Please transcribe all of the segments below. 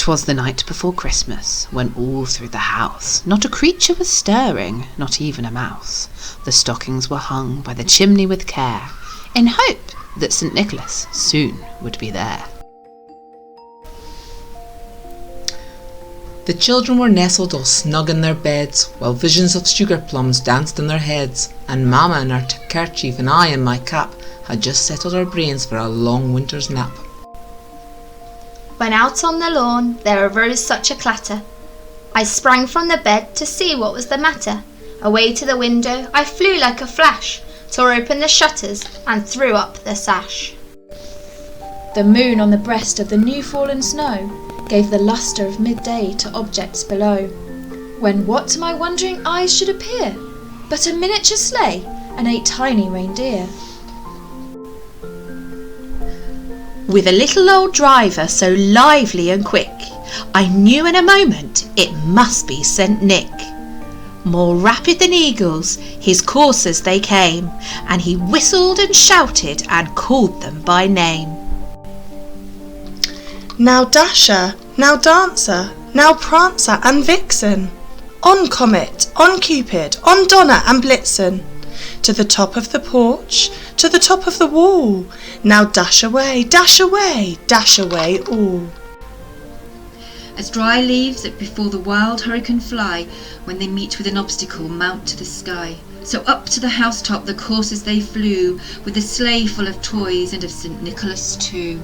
'Twas the night before Christmas, when all through the house not a creature was stirring, not even a mouse. The stockings were hung by the chimney with care, in hope that St. Nicholas soon would be there. The children were nestled all snug in their beds, while visions of sugar plums danced in their heads, and Mamma in her kerchief and I in my cap had just settled our brains for a long winter's nap. When out on the lawn there arose such a clatter, I sprang from the bed to see what was the matter. Away to the window I flew like a flash, tore open the shutters and threw up the sash. The moon on the breast of the new fallen snow gave the lustre of midday to objects below, when what to my wondering eyes should appear but a miniature sleigh and 8 tiny reindeer. With a little old driver so lively and quick, I knew in a moment it must be St. Nick. More rapid than eagles, his coursers they came, and he whistled and shouted and called them by name. Now Dasher, now Dancer, now Prancer and Vixen, on Comet, on Cupid, on Donner and Blitzen, to the top of the porch, to the top of the wall, now dash away, dash away, dash away all. As dry leaves that before the wild hurricane fly, when they meet with an obstacle mount to the sky, so up to the housetop the coursers they flew, with the sleigh full of toys and of St. Nicholas too.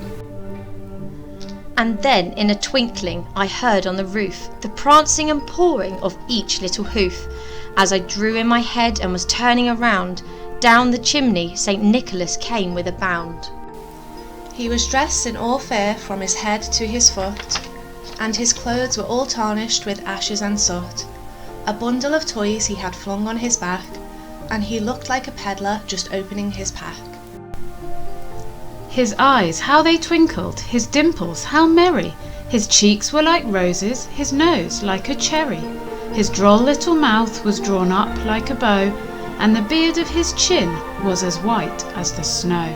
And then in a twinkling I heard on the roof the prancing and pawing of each little hoof. As I drew in my head and was turning around, down the chimney St. Nicholas came with a bound. He was dressed in all fair from his head to his foot, and his clothes were all tarnished with ashes and soot. A bundle of toys he had flung on his back, and he looked like a peddler just opening his pack. His eyes, how they twinkled, his dimples, how merry! His cheeks were like roses, his nose like a cherry. His droll little mouth was drawn up like a bow, and the beard of his chin was as white as the snow.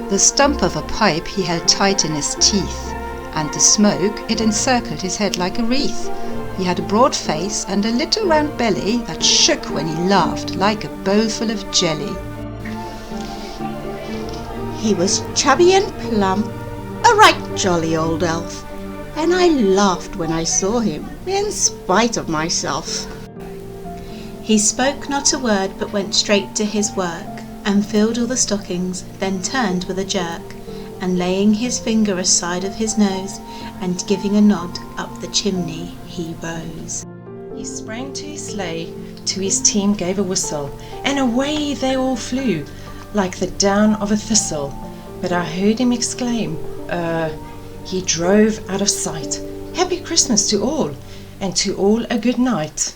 The stump of a pipe he held tight in his teeth, and the smoke it encircled his head like a wreath. He had a broad face and a little round belly that shook when he laughed like a bowl full of jelly. He was chubby and plump, a right jolly old elf, and I laughed when I saw him, in spite of myself. He spoke not a word, but went straight to his work, and filled all the stockings, then turned with a jerk, and laying his finger aside of his nose, and giving a nod, up the chimney he rose. He sprang to his sleigh, to his team gave a whistle, and away they all flew, like the down of a thistle. But I heard him exclaim, he drove out of sight. Happy Christmas to all, and to all a good night.